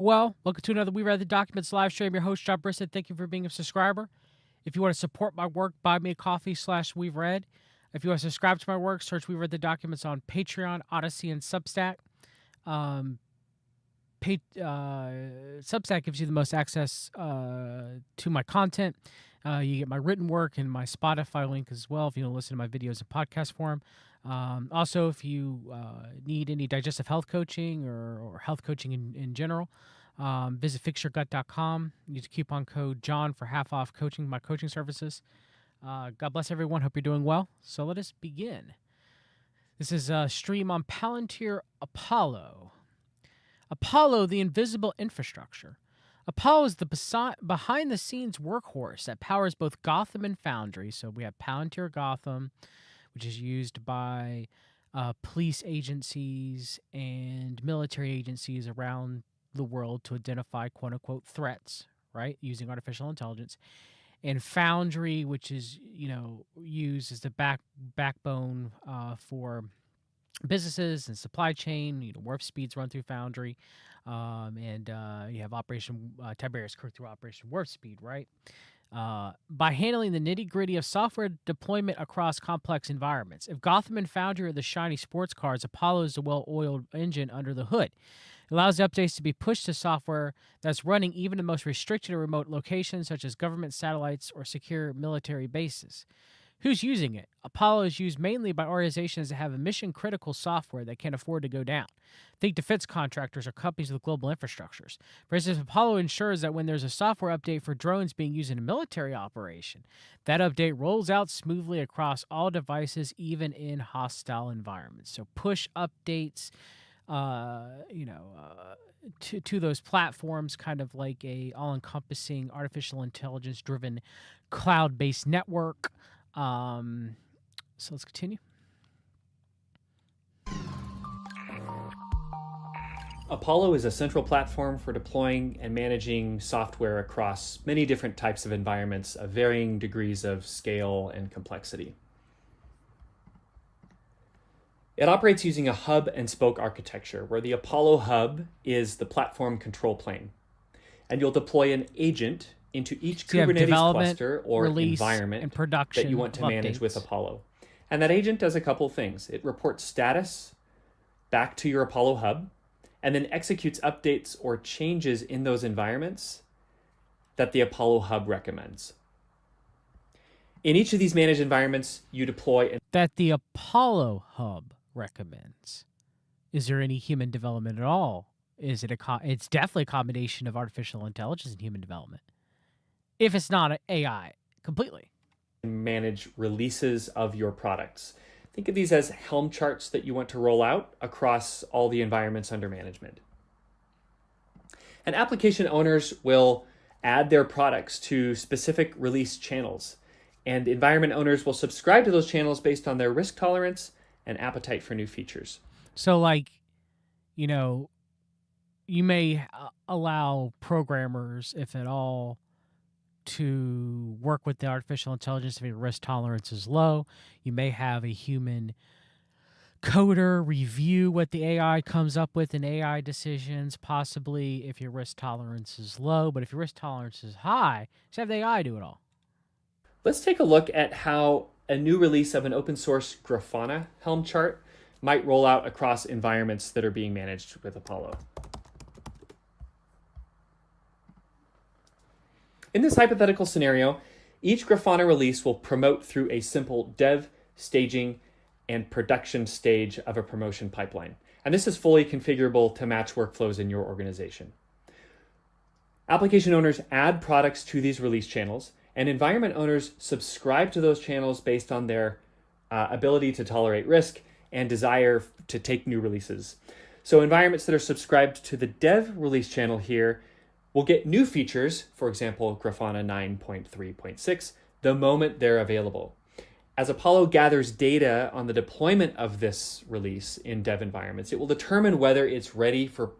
Well, welcome to another We Read the Documents live stream. Your host, John Brissett. Thank you for being a subscriber. If you want to support my work, buy me a coffee/We've Read. If you want to subscribe to my work, search We Read the Documents on Patreon, Odyssey, and Substack. Substack gives you the most access to my content. You get my written work and my Spotify link as well if you want to listen to my videos in podcast form. Also, if you need any digestive health coaching or health coaching in general, visit fixyourgut.com. Use the coupon code John for half off my coaching services. God bless everyone. Hope you're doing well. So let us begin. This is a stream on Palantir Apollo. Apollo, the invisible infrastructure. Apollo is the behind-the-scenes workhorse that powers both Gotham and Foundry. So we have Palantir Gotham, which is used by police agencies and military agencies around the world to identify quote-unquote threats, right, using artificial intelligence. And Foundry, which is, used as the backbone for businesses and supply chain. Warp speeds run through Foundry, and you have Operation Tiberius crew through Operation Warp Speed, right? By handling the nitty-gritty of software deployment across complex environments. If Gotham and Foundry are the shiny sports cars, Apollo is the well-oiled engine under the hood. It allows updates to be pushed to software that's running even in the most restricted or remote locations, such as government satellites or secure military bases. Who's using it? Apollo is used mainly by organizations that have a mission-critical software that can't afford to go down. Think defense contractors or companies with global infrastructures. For instance, Apollo ensures that when there's a software update for drones being used in a military operation, that update rolls out smoothly across all devices, even in hostile environments. So push updates, to those platforms, kind of like a all-encompassing artificial intelligence-driven cloud-based network. So let's continue. Apollo is a central platform for deploying and managing software across many different types of environments of varying degrees of scale and complexity. It operates using a hub and spoke architecture, where the Apollo hub is the platform control plane. And you'll deploy an agent into each Kubernetes cluster or environment that you want to manage with Apollo. And that agent does a couple things. It reports status back to your Apollo hub, and then executes updates or changes in those environments that the Apollo hub recommends. In each of these managed environments, you deploy that the Apollo hub recommends. Is there any human development at all? Is it it's definitely a combination of artificial intelligence and human development. If it's not AI completely. Manage releases of your products. Think of these as Helm charts that you want to roll out across all the environments under management. And application owners will add their products to specific release channels. And environment owners will subscribe to those channels based on their risk tolerance and appetite for new features. So you may allow programmers, if at all, to work with the artificial intelligence if your risk tolerance is low. You may have a human coder review what the AI comes up with in AI decisions, possibly if your risk tolerance is low. But if your risk tolerance is high, just have the AI do it all. Let's take a look at how a new release of an open source Grafana Helm chart might roll out across environments that are being managed with Apollo. In this hypothetical scenario, each Grafana release will promote through a simple dev, staging, and production stage of a promotion pipeline. And this is fully configurable to match workflows in your organization. Application owners add products to these release channels, and environment owners subscribe to those channels based on their ability to tolerate risk and desire to take new releases. So environments that are subscribed to the dev release channel here will get new features, for example, Grafana 9.3.6, the moment they're available. As Apollo gathers data on the deployment of this release in dev environments, it will determine whether it's ready for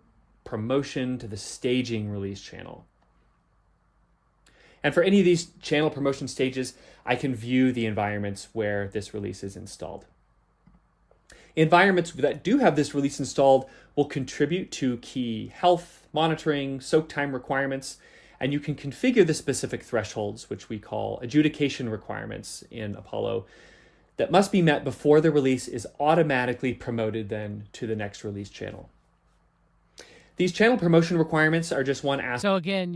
promotion to the staging release channel. And for any of these channel promotion stages, I can view the environments where this release is installed. Environments that do have this release installed will contribute to key health, monitoring, soak time requirements, and you can configure the specific thresholds, which we call adjudication requirements in Apollo, that must be met before the release is automatically promoted then to the next release channel. These channel promotion requirements are just one aspect. So again,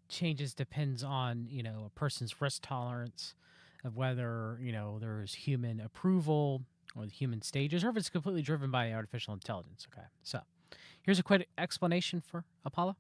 changes depends on, a person's risk tolerance of whether, there's human approval or the human stages, or if it's completely driven by artificial intelligence. Okay, so here's a quick explanation for Apollo.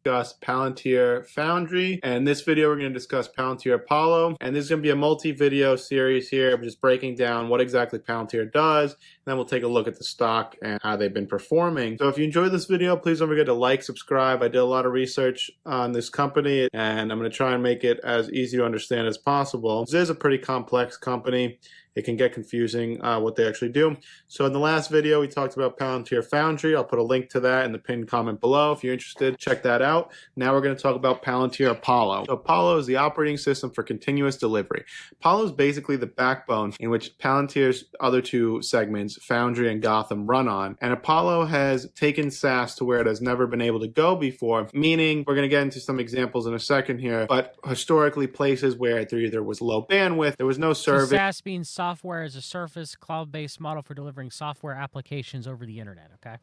Discuss Palantir Foundry, and in this video we're going to discuss Palantir Apollo, and this is going to be a multi-video series here. I'm just breaking down what exactly Palantir does, and then we'll take a look at the stock and how they've been performing. So if you enjoyed this video, please don't forget to like, subscribe. I did a lot of research on this company, and I'm going to try and make it as easy to understand as possible. This is a pretty complex company. It can get confusing what they actually do. So in the last video, we talked about Palantir Foundry. I'll put a link to that in the pinned comment below. If you're interested, check that out. Now we're going to talk about Palantir Apollo. So Apollo is the operating system for continuous delivery. Apollo is basically the backbone in which Palantir's other two segments, Foundry and Gotham, run on. And Apollo has taken SaaS to where it has never been able to go before, meaning we're going to get into some examples in a second here, but historically places where there either was low bandwidth, there was no service. So SaaS means software as a service, cloud-based model for delivering software applications over the internet. Okay.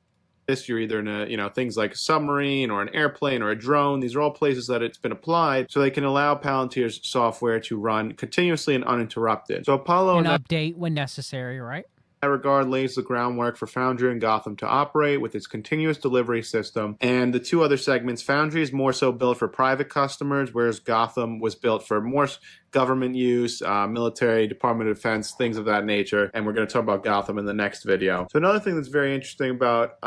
You're either in a, things like a submarine or an airplane or a drone. These are all places that it's been applied, so they can allow Palantir's software to run continuously and uninterrupted. So Apollo and update when necessary, right? In that regard, lays the groundwork for Foundry and Gotham to operate with its continuous delivery system. And the two other segments, Foundry is more so built for private customers, whereas Gotham was built for more government use, military, Department of Defense, things of that nature. And we're going to talk about Gotham in the next video. So another thing that's very interesting about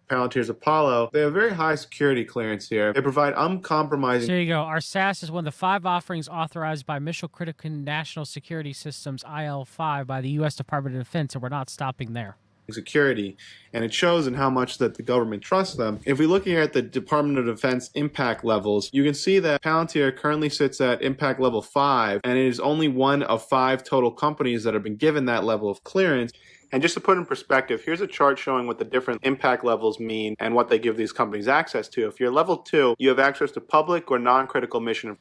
Palantir's Apollo, they have very high security clearance here. They provide uncompromising. So there you go. Our SaaS is one of the 5 offerings authorized by Mission Critical National Security Systems, IL5, by the U.S. Department of Defense, and we're not stopping there. Security, and it shows in how much that the government trusts them. If we look here at the Department of Defense impact levels, you can see that Palantir currently sits at impact level 5, and it is only one of 5 total companies that have been given that level of clearance. And just to put in perspective, here's a chart showing what the different impact levels mean and what they give these companies access to. If you're level 2, you have access to public or non-critical mission.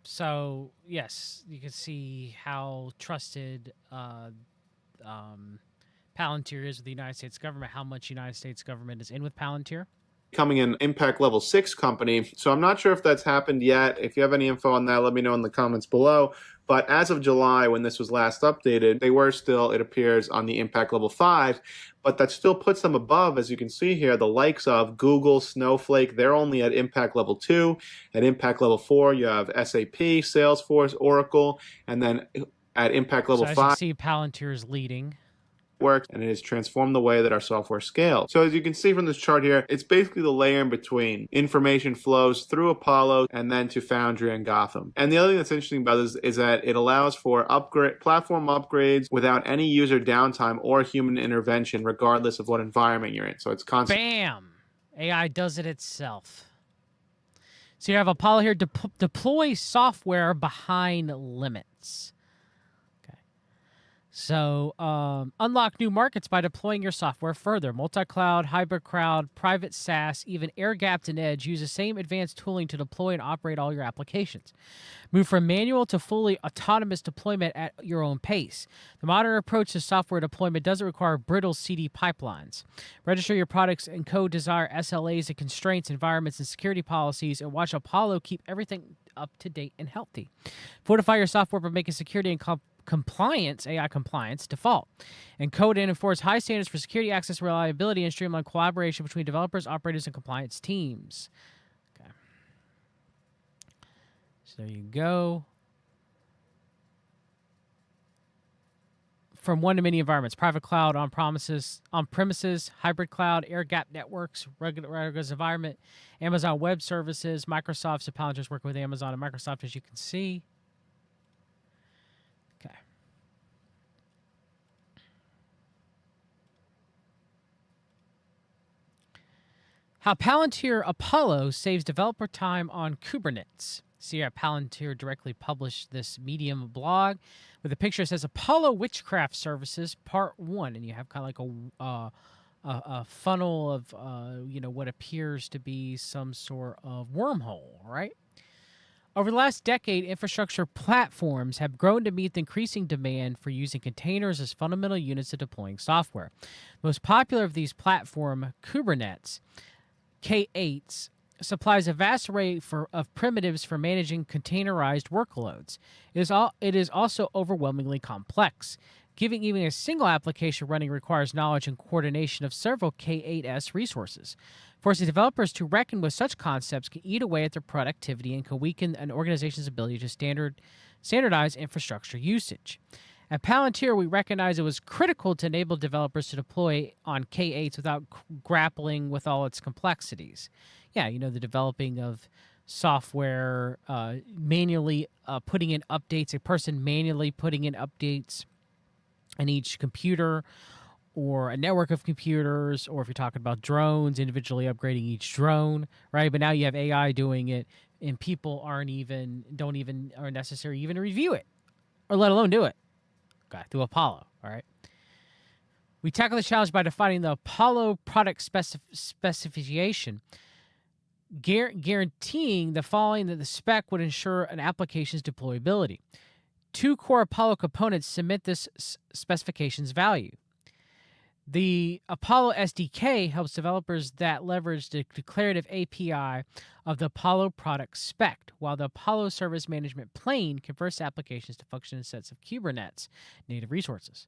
So yes, you can see how trusted Palantir is with the United States government, how much United States government is in with Palantir. Becoming an impact level 6 company. So I'm not sure if that's happened yet. If you have any info on that, let me know in the comments below. But as of July, when this was last updated, they were still, it appears, on the impact level 5. But that still puts them above, as you can see here, the likes of Google, Snowflake. They're only at impact level 2. At impact level 4, you have SAP, Salesforce, Oracle. And then at impact level 5, as you can see, Palantir is leading. Works, and it has transformed the way that our software scales. So as you can see from this chart here, it's basically the layer in between. Information flows through Apollo and then to Foundry and Gotham. And the other thing that's interesting about this is that it allows for platform upgrades without any user downtime or human intervention, regardless of what environment you're in. So it's constant. Bam! AI does it itself. So you have Apollo here, deploy software behind limits. So unlock new markets by deploying your software further. Multi-cloud, hybrid cloud, private SaaS, even air-gapped and edge use the same advanced tooling to deploy and operate all your applications. Move from manual to fully autonomous deployment at your own pace. The modern approach to software deployment doesn't require brittle CD pipelines. Register your products and code desire SLAs and constraints, environments, and security policies, and watch Apollo keep everything up to date and healthy. Fortify your software by making security and compliance, AI compliance, default. And code and enforce high standards for security, access, reliability, and streamline collaboration between developers, operators, and compliance teams. Okay. So there you go. From one to many environments: private cloud, on-premises, hybrid cloud, air-gapped networks, regular environment, Amazon Web Services, Microsoft. So Palantir's working with Amazon and Microsoft, as you can see. Okay. How Palantir Apollo saves developer time on Kubernetes. So yeah, Palantir directly published this Medium blog with a picture that says Apollo Witchcraft Services Part 1, and you have kind of like a funnel of what appears to be some sort of wormhole, right? Over the last decade, infrastructure platforms have grown to meet the increasing demand for using containers as fundamental units of deploying software. The most popular of these platform, Kubernetes, K8s, supplies a vast array of primitives for managing containerized workloads. It is also overwhelmingly complex. Giving even a single application running requires knowledge and coordination of several K8s resources. Forcing developers to reckon with such concepts can eat away at their productivity and can weaken an organization's ability to standardize infrastructure usage. At Palantir, we recognized it was critical to enable developers to deploy on K8s without grappling with all its complexities. Yeah, the developing of software, manually putting in updates, a person manually putting in updates in each computer or a network of computers, or if you're talking about drones, individually upgrading each drone, right? But now you have AI doing it, and people are necessary even to review it, or let alone do it. Okay, through Apollo, all right? We tackle the challenge by defining the Apollo product specification, guaranteeing the following: that the spec would ensure an application's deployability. Two core Apollo components submit this specification's value. The Apollo SDK helps developers that leverage the declarative API of the Apollo product spec, while the Apollo Service Management Plane converts applications to function in sets of Kubernetes native resources.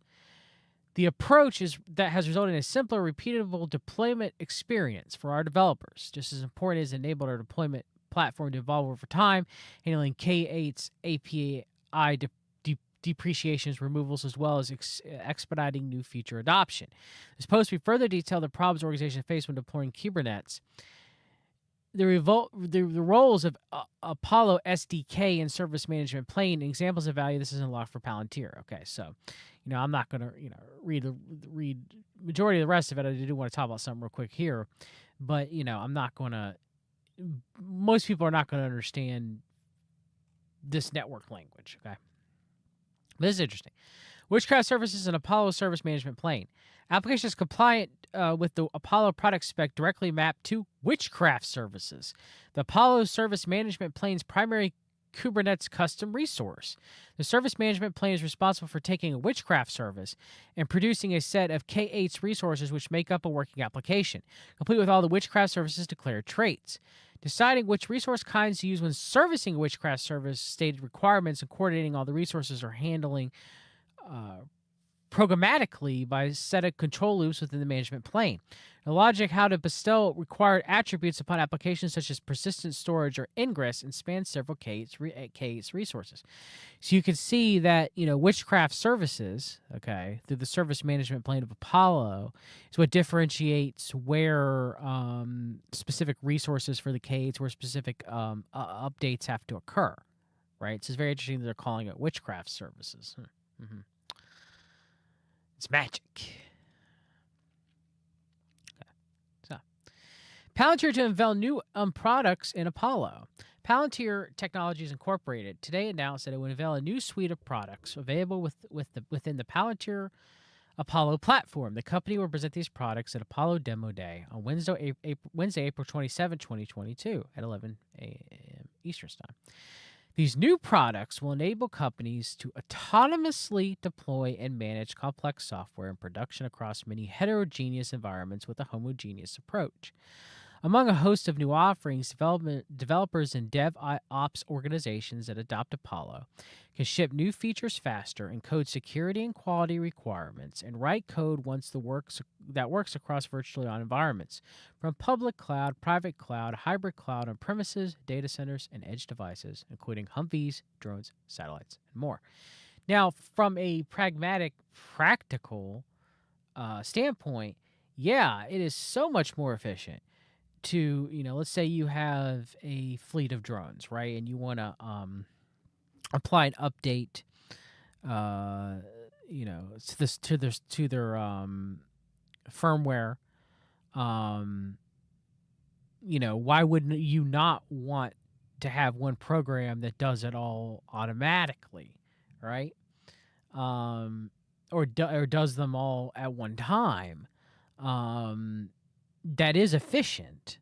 The approach that has resulted in a simpler, repeatable deployment experience for our developers. Just as important as enabled our deployment platform to evolve over time, handling K8's API depreciations, removals, as well as expediting new feature adoption. This post, we further detail the problems organizations face when deploying Kubernetes, the roles of Apollo SDK and Service Management Plane, examples of value. This is unlocked for Palantir. Okay, so I'm not going to read majority of the rest of it. I do want to talk about something real quick here, but I'm not going to. Most people are not going to understand this network language. Okay. This is interesting. Witchcraft services and Apollo Service Management Plane. Applications compliant with the Apollo product spec directly map to Witchcraft services, the Apollo Service Management Plane's primary Kubernetes custom resource. The Service Management Plane is responsible for taking a Witchcraft service and producing a set of K8's resources which make up a working application, complete with all the Witchcraft services declared traits. Deciding which resource kinds to use when servicing a Witchcraft service, stated requirements, and coordinating all the resources are handling programmatically by a set of control loops within the management plane. The logic how to bestow required attributes upon applications such as persistent storage or ingress and spans several K8's resources. So you can see that, Witchcraft services, okay, through the service management plane of Apollo is what differentiates where specific resources for the K8s, where specific updates have to occur, right? So it's very interesting that they're calling it Witchcraft services. Mm-hmm. It's magic. Okay. So, Palantir to unveil new products in Apollo. Palantir Technologies Incorporated today announced that it would unveil a new suite of products available within the Palantir Apollo platform. The company will present these products at Apollo Demo Day on Wednesday, April 27, 2022 at 11 a.m. Eastern Time. These new products will enable companies to autonomously deploy and manage complex software in production across many heterogeneous environments with a homogeneous approach. Among a host of new offerings, developers and DevOps organizations that adopt Apollo can ship new features faster, encode security and quality requirements, and write code that works across virtually all environments, from public cloud, private cloud, hybrid cloud, on-premises, data centers, and edge devices, including Humvees, drones, satellites, and more. Now, from a practical standpoint, yeah, it is so much more efficient to, let's say you have a fleet of drones, right? And you want to apply an update, to their firmware. Why wouldn't you not want to have one program that does it all automatically, right? Or does them all at one time. That is efficient.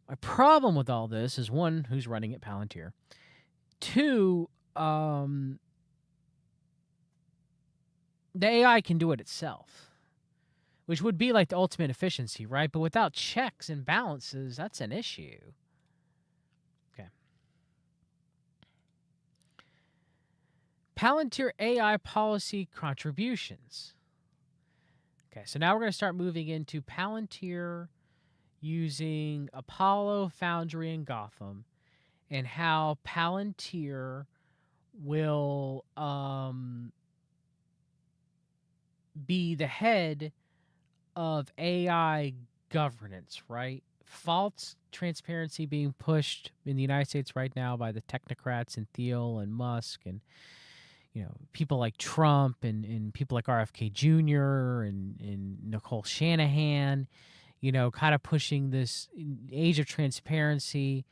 My problem with all this is, one, who's running it, Palantir. Two, the AI can do it itself, which would be like the ultimate efficiency, right? But without checks and balances, that's an issue. Okay. Palantir AI policy contributions. Okay, so now we're going to start moving into Palantir using Apollo, Foundry, and Gotham, and how Palantir will be the head of AI governance, right? False transparency being pushed in the United States right now by the technocrats and Thiel and Musk and people like Trump and people like RFK Jr. and Nicole Shanahan, kind of pushing this age of transparency.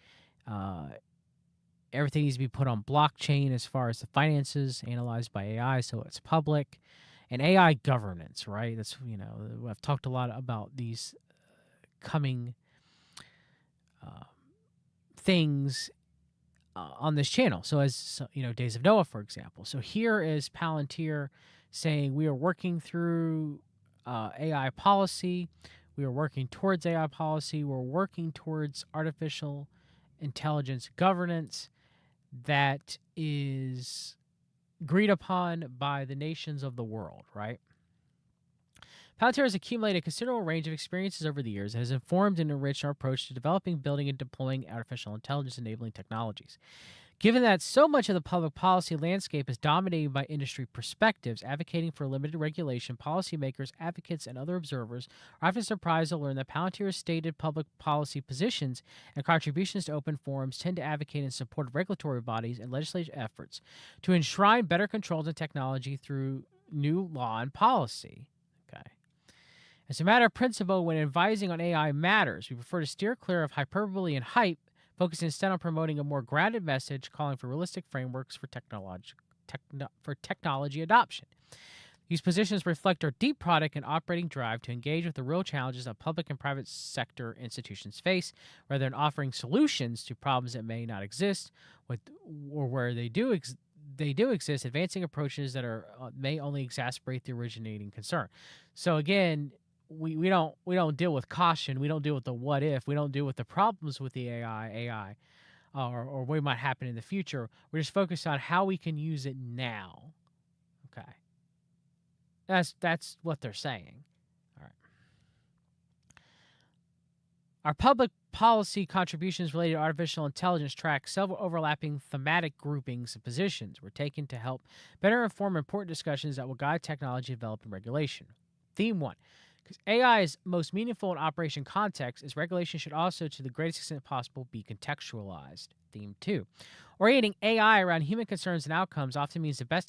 Everything needs to be put on blockchain as far as the finances analyzed by AI, so it's public. And AI governance, right? That's, I've talked a lot about these coming things on this channel. So as, Days of Noah, for example. So here is Palantir saying we are working through AI policy. We are working towards AI policy. We're working towards artificial intelligence governance that is agreed upon by the nations of the world, right? Palantir has accumulated a considerable range of experiences over the years that has informed and enriched our approach to developing, building, and deploying artificial intelligence-enabling technologies. Given that so much of the public policy landscape is dominated by industry perspectives, advocating for limited regulation, policymakers, advocates, and other observers are often surprised to learn that Palantir's stated public policy positions and contributions to open forums tend to advocate in support of regulatory bodies and legislative efforts to enshrine better controls and technology through new law and policy. Okay. As a matter of principle, when advising on AI matters, we prefer to steer clear of hyperbole and hype, focusing instead on promoting a more grounded message, calling for realistic frameworks for technology adoption. These positions reflect our deep product and operating drive to engage with the real challenges that public and private sector institutions face, rather than offering solutions to problems that may not exist, or where they do exist, advancing approaches that may only exacerbate the originating concern. So again, we don't deal with caution. We don't deal with the what if. We don't deal with the problems with the AI, or what might happen in the future. We're just focused on how we can use it now. Okay, that's what they're saying. All right. Our public policy contributions related to artificial intelligence track several overlapping thematic groupings and positions were taken to help better inform important discussions that will guide technology development and regulation. Theme 1. Because AI is most meaningful in operation context, its regulation should also, to the greatest extent possible, be contextualized. Theme 2. Orienting AI around human concerns and outcomes often means the best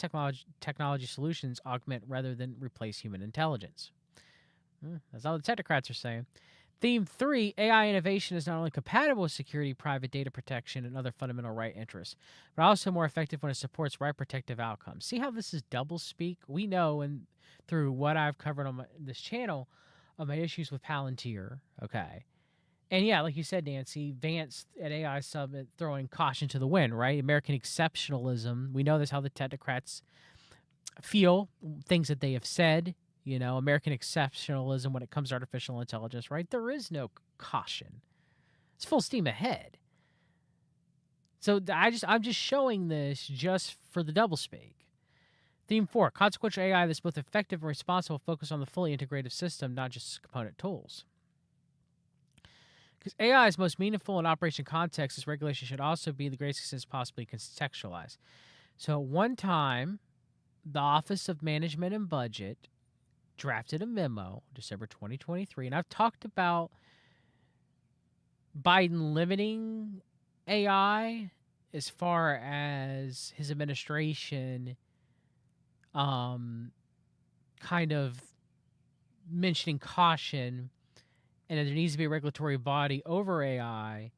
technology solutions augment rather than replace human intelligence. That's all the technocrats are saying. Theme 3, AI innovation is not only compatible with security, private data protection, and other fundamental right interests, but also more effective when it supports right protective outcomes. See how this is doublespeak? We know, and through what I've covered on this channel, of my issues with Palantir, okay? And yeah, like you said, Nancy, Vance at AI Summit throwing caution to the wind, right? American exceptionalism. We know this, how the technocrats feel, things that they have said. American exceptionalism when it comes to artificial intelligence, right? There is no caution. It's full steam ahead. So I'm just showing this just for the doublespeak. Theme 4, consequential AI that's both effective and responsible, focus on the fully integrative system, not just component tools. Because AI is most meaningful in operation context, this regulation should also be the greatest extent possibly contextualized. So one time, the Office of Management and Budget drafted a memo, December 2023, and I've talked about Biden limiting AI as far as his administration kind of mentioning caution and that there needs to be a regulatory body over AI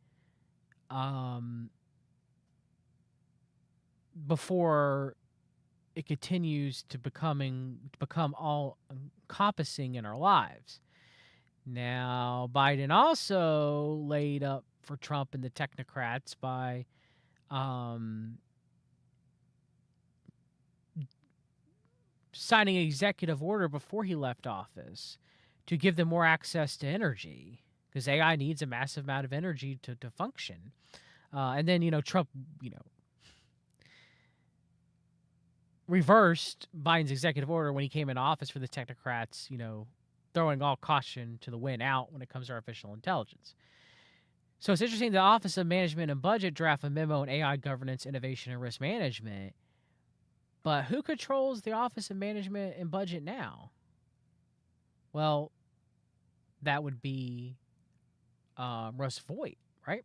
before it continues to become all encompassing in our lives. Now, Biden also laid up for Trump and the technocrats by signing an executive order before he left office to give them more access to energy, because AI needs a massive amount of energy to function. And then, Trump, reversed Biden's executive order when he came into office for the technocrats, throwing all caution to the wind out when it comes to artificial intelligence. So it's interesting, the Office of Management and Budget draft a memo on AI governance, innovation, and risk management. But who controls the Office of Management and Budget now? Well, that would be Russ Voigt, right?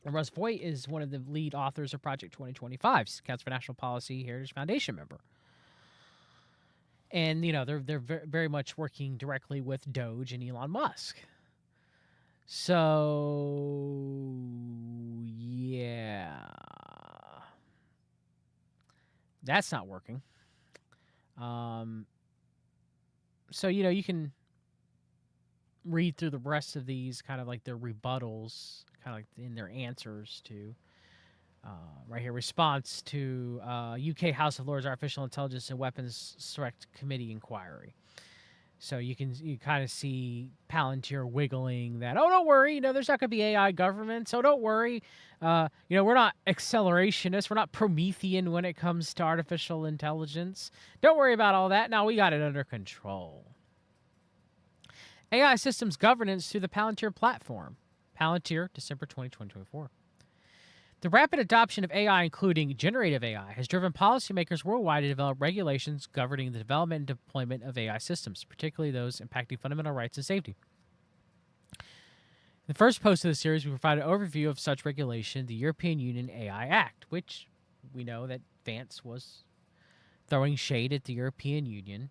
And Russ Voigt is one of the lead authors of Project 2025, Council for National Policy Heritage Foundation member. And, they're very much working directly with Doge and Elon Musk. So, yeah. That's not working. So, you can read through the rest of these, kind of like their rebuttals, kind of like in their answers to, right here, response to UK House of Lords Artificial Intelligence and Weapons Select Committee inquiry. So you kind of see Palantir wiggling that, oh, don't worry, there's not going to be AI government, so don't worry. We're not accelerationists. We're not Promethean when it comes to artificial intelligence. Don't worry about all that. Now we got it under control. AI systems governance through the Palantir platform. Palantir, December 2024. The rapid adoption of AI, including generative AI, has driven policymakers worldwide to develop regulations governing the development and deployment of AI systems, particularly those impacting fundamental rights and safety. In the first post of the series, we provide an overview of such regulation, the European Union AI Act, which we know that Vance was throwing shade at the European Union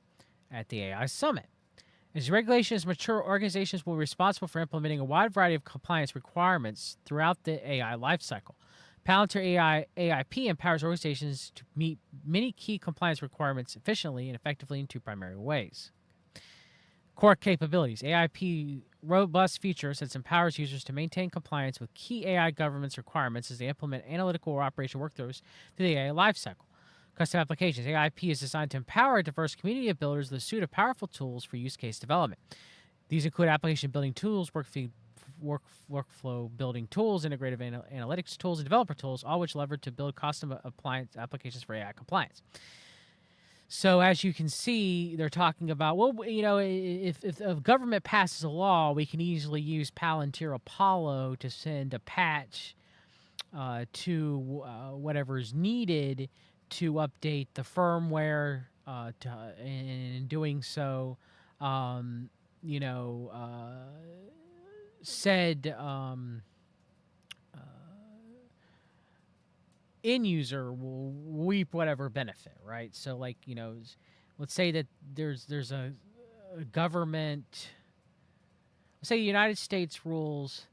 at the AI Summit. As regulations mature, organizations will be responsible for implementing a wide variety of compliance requirements throughout the AI lifecycle. Palantir AIP empowers organizations to meet many key compliance requirements efficiently and effectively in two primary ways. Core capabilities. AIP robust features that empowers users to maintain compliance with key AI governance requirements as they implement analytical or operational workflows through the AI lifecycle. Custom applications. AIP is designed to empower a diverse community of builders with a suite of powerful tools for use case development. These include application building tools, workflow building tools, integrative analytics tools, and developer tools, all which leverage to build custom applications for AI compliance. So as you can see, they're talking about, well, if a government passes a law, we can easily use Palantir Apollo to send a patch to whatever's needed to update the firmware. And in doing so, said end user will reap whatever benefit, right? So, let's say that there's a government. Let's say the United States rules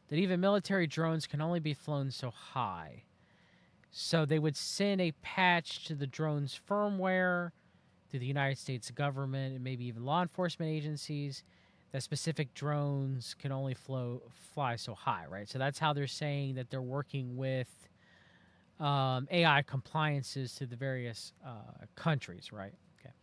that even military drones can only be flown so high. So they would send a patch to the drone's firmware through the United States government and maybe even law enforcement agencies that specific drones can only fly so high, right? So that's how they're saying that they're working with AI compliances to the various countries, right? Okay.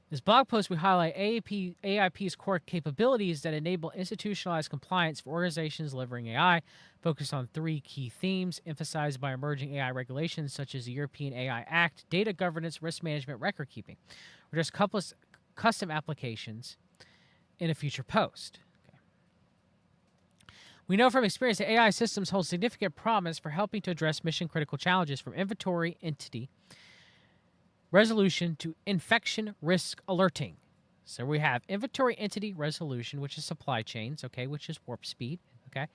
This blog post, we highlight AIP's core capabilities that enable institutionalized compliance for organizations delivering AI, focused on three key themes emphasized by emerging AI regulations such as the European AI Act, data governance, risk management, record keeping. We're just custom applications in a future post. Okay. We know from experience that AI systems hold significant promise for helping to address mission-critical challenges from inventory entity resolution to infection risk alerting. So we have inventory entity resolution, which is supply chains, okay, which is warp speed, okay,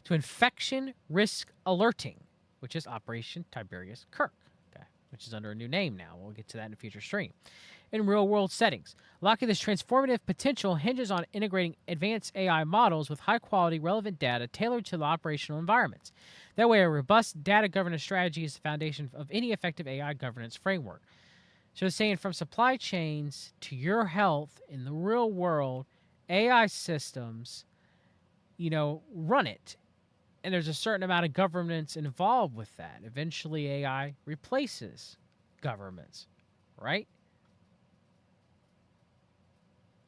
to infection risk alerting, which is Operation Tiberius Kirk, okay, which is under a new name now. We'll get to that in a future stream. in real-world settings. Unlocking this transformative potential hinges on integrating advanced AI models with high-quality, relevant data tailored to the operational environments. That way, a robust data governance strategy is the foundation of any effective AI governance framework. So it's saying from supply chains to your health in the real world, AI systems, run it. And there's a certain amount of governance involved with that. Eventually, AI replaces governments, right?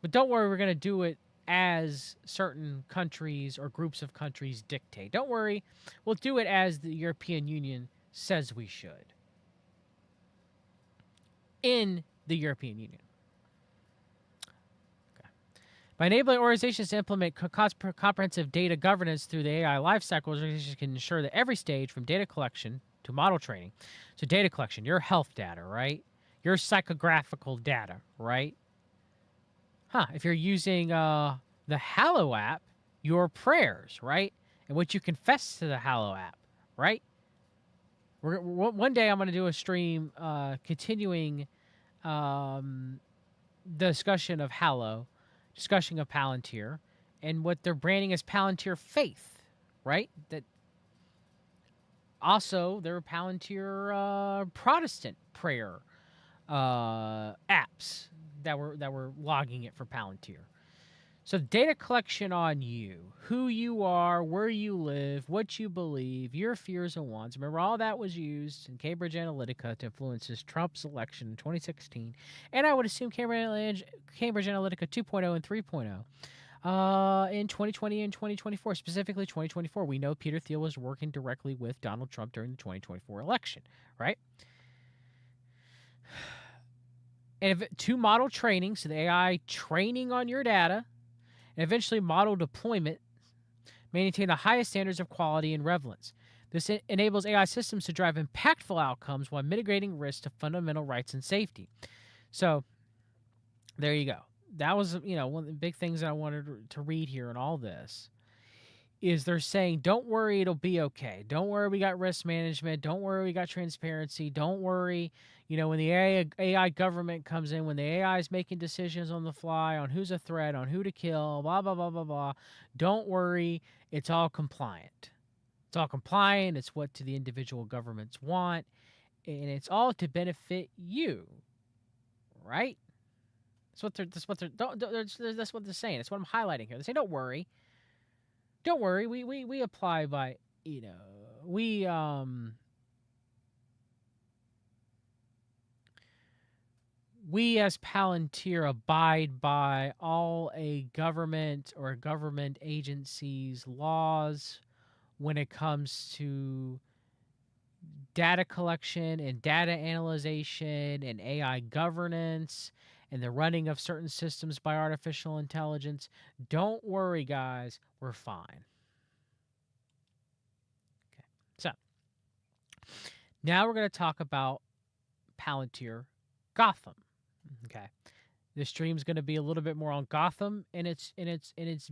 But don't worry, we're going to do it as certain countries or groups of countries dictate. Don't worry, we'll do it as the European Union says we should. In the European Union. Okay. By enabling organizations to implement comprehensive data governance through the AI lifecycle, organizations can ensure that every stage from data collection to model training, so data collection, your health data, right? Your psychographical data, right? If you're using the Hallow app, your prayers, right? And what you confess to the Hallow app, right? One day I'm going to do a stream continuing the discussion of Hallow, discussion of Palantir, and what they're branding as Palantir Faith, right? That also there are Palantir Protestant prayer apps that were logging it for Palantir. So data collection on you, who you are, where you live, what you believe, your fears and wants. Remember, all that was used in Cambridge Analytica to influence Trump's election in 2016. And I would assume Cambridge Analytica 2.0 and 3.0 in 2020 and 2024, specifically 2024. We know Peter Thiel was working directly with Donald Trump during the 2024 election, right? And to model training, so the AI training on your data, and eventually model deployment, maintain the highest standards of quality and relevance. This enables AI systems to drive impactful outcomes while mitigating risks to fundamental rights and safety. So, there you go. That was, one of the big things that I wanted to read here in all this. Is they're saying, don't worry, it'll be okay. Don't worry, we got risk management. Don't worry, we got transparency. Don't worry, when the AI government comes in, when the AI is making decisions on the fly on who's a threat, on who to kill, blah, blah, blah, blah, blah. Don't worry, it's all compliant. It's all compliant. It's what the individual governments want. And it's all to benefit you, right? That's what they're saying. That's what I'm highlighting here. They say, don't worry. Don't worry, we apply by, we as Palantir abide by all a government or government agency's laws when it comes to data collection and data analyzation and AI governance and the running of certain systems by artificial intelligence. Don't worry, guys. We're fine. Okay. So, now we're going to talk about Palantir Gotham. Okay. This stream's going to be a little bit more on Gotham and it's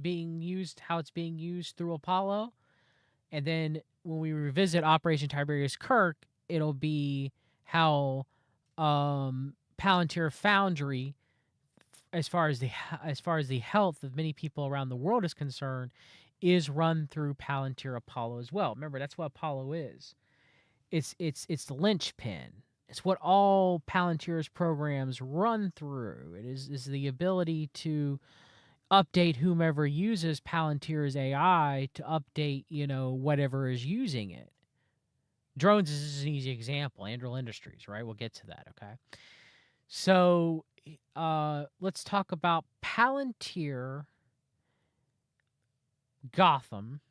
being used, how it's being used through Apollo. And then when we revisit Operation Tiberius Kirk, it'll be how Palantir Foundry, as far as the health of many people around the world is concerned, is run through Palantir Apollo as well. Remember, that's what Apollo is. It's the linchpin. It's what all Palantir's programs run through. It is the ability to update whomever uses Palantir's AI to update, whatever is using it. Drones is an easy example. Anduril Industries, right? We'll get to that, okay? So let's talk about Palantir Gotham,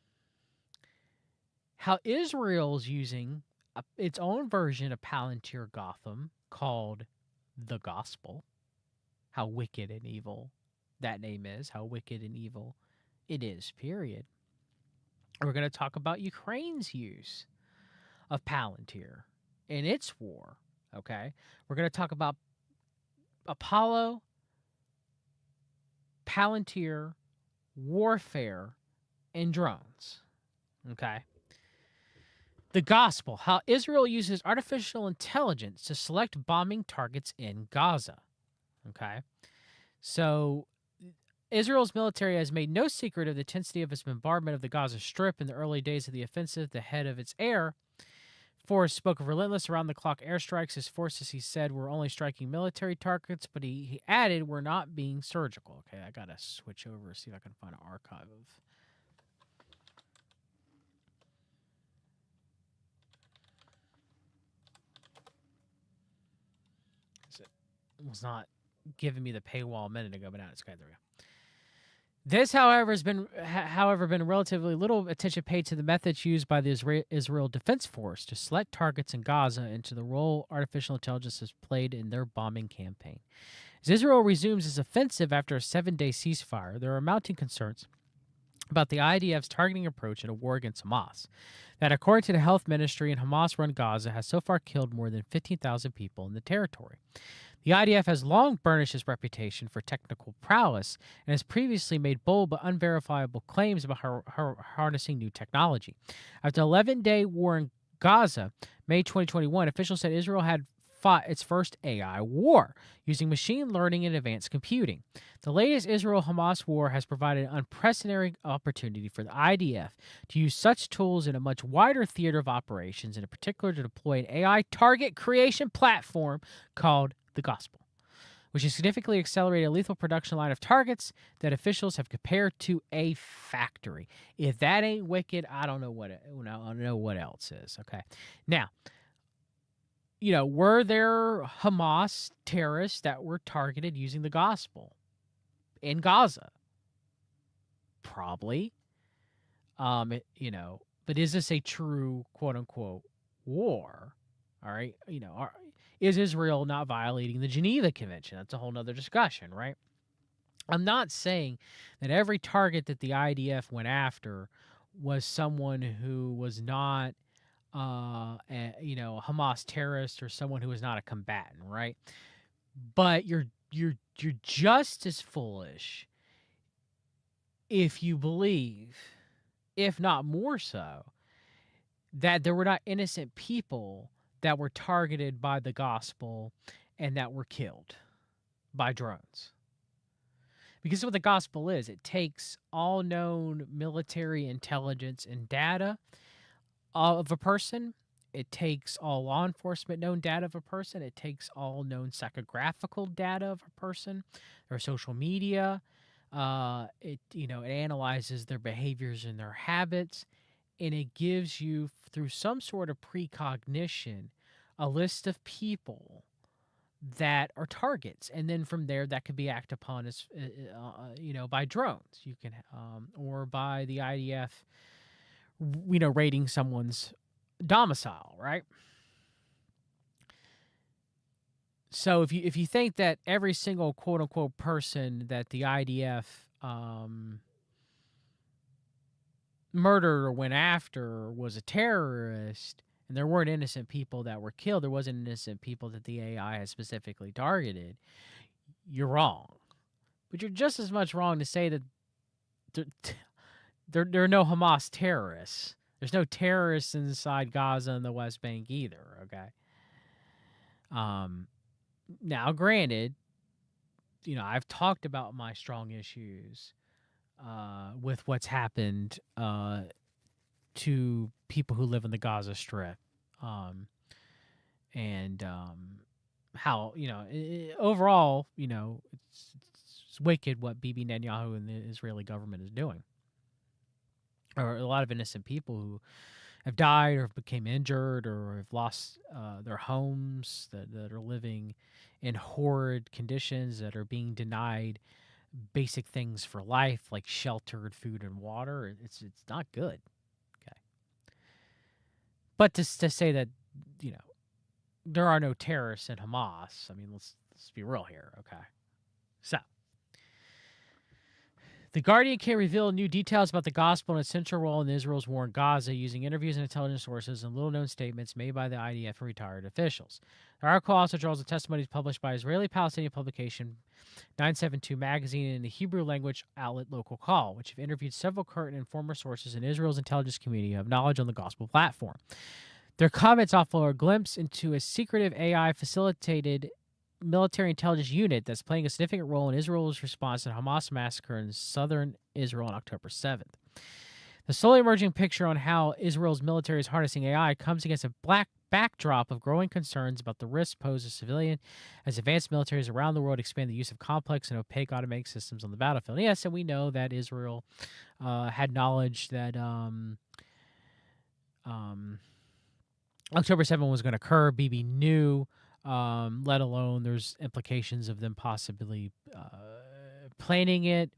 how Israel's using its own version of Palantir Gotham called the Gospel, how wicked and evil that name is, how wicked and evil it is, period. We're going to talk about Ukraine's use of Palantir in its war, okay? We're going to talk about Apollo, Palantir, warfare, and drones, okay? The Gospel, how Israel uses artificial intelligence to select bombing targets in Gaza, Okay. So Israel's military has made no secret of the intensity of its bombardment of the Gaza Strip in the early days of the offensive. The head of its air force spoke of relentless around-the-clock airstrikes. His forces, he said, were only striking military targets, but he added, we're not being surgical. Okay, I got to switch over, see if I can find an archive of... It was not giving me the paywall a minute ago, but now it's okay. There we go. This, however, has been relatively little attention paid to the methods used by the Israel Defense Force to select targets in Gaza and to the role artificial intelligence has played in their bombing campaign. As Israel resumes its offensive after a 7-day ceasefire, there are mounting concerns about the IDF's targeting approach in a war against Hamas. That, according to the health ministry in Hamas-run Gaza, has so far killed more than 15,000 people in the territory. The IDF has long burnished its reputation for technical prowess and has previously made bold but unverifiable claims about harnessing new technology. After an 11-day war in Gaza, May 2021, officials said Israel had fought its first AI war using machine learning and advanced computing. The latest Israel-Hamas war has provided an unprecedented opportunity for the IDF to use such tools in a much wider theater of operations, and in particular to deploy an AI target creation platform called the Gospel, which has significantly accelerated a lethal production line of targets that officials have compared to a factory. If that ain't wicked, I don't know what else is. Okay, now, were there Hamas terrorists that were targeted using the Gospel in Gaza? Probably. But is this a true quote unquote war? All right, is Israel not violating the Geneva Convention? That's a whole nother discussion, right? I'm not saying that every target that the IDF went after was someone who was not, a Hamas terrorist or someone who was not a combatant, right? But you're just as foolish if you believe, if not more so, that there were not innocent people that were targeted by the Gospel and that were killed by drones. Because what the Gospel is, it takes all known military intelligence and data of a person. It takes all law enforcement known data of a person. It takes all known psychographical data of a person, their social media. It analyzes their behaviors and their habits, and it gives you, through some sort of precognition, a list of people that are targets, and then from there that could be acted upon as by drones. You can or by the IDF, raiding someone's domicile, right? So if you think that every single quote unquote person that the IDF murdered or went after was a terrorist, and there weren't innocent people that were killed, there wasn't innocent people that the AI has specifically targeted, you're wrong. But you're just as much wrong to say that there are no Hamas terrorists. There's no terrorists inside Gaza and the West Bank either, okay? Now, granted, I've talked about my strong issues with what's happened to people who live in the Gaza Strip, and how overall, it's wicked what Bibi Netanyahu and the Israeli government is doing. Or a lot of innocent people who have died or became injured or have lost their homes, that are living in horrid conditions, that are being denied basic things for life like shelter, food, and water. It's not good. Okay. But to say that, there are no terrorists in Hamas, I mean, let's be real here, okay? So, The Guardian can reveal new details about the gospel and its central role in Israel's war in Gaza using interviews and intelligence sources and little-known statements made by the IDF and retired officials. The article also draws the testimonies published by Israeli-Palestinian publication 972 magazine and the Hebrew language outlet Local Call, which have interviewed several current and former sources in Israel's intelligence community who have knowledge on the gospel platform. Their comments offer a glimpse into a secretive AI-facilitated military intelligence unit that's playing a significant role in Israel's response to the Hamas massacre in southern Israel on October 7th. The slowly emerging picture on how Israel's military is harnessing AI comes against a black backdrop of growing concerns about the risks posed to civilians as advanced militaries around the world expand the use of complex and opaque automatic systems on the battlefield. Yes, and we know that Israel had knowledge that October 7th was going to occur. Bibi knew, let alone there's implications of them possibly planning it,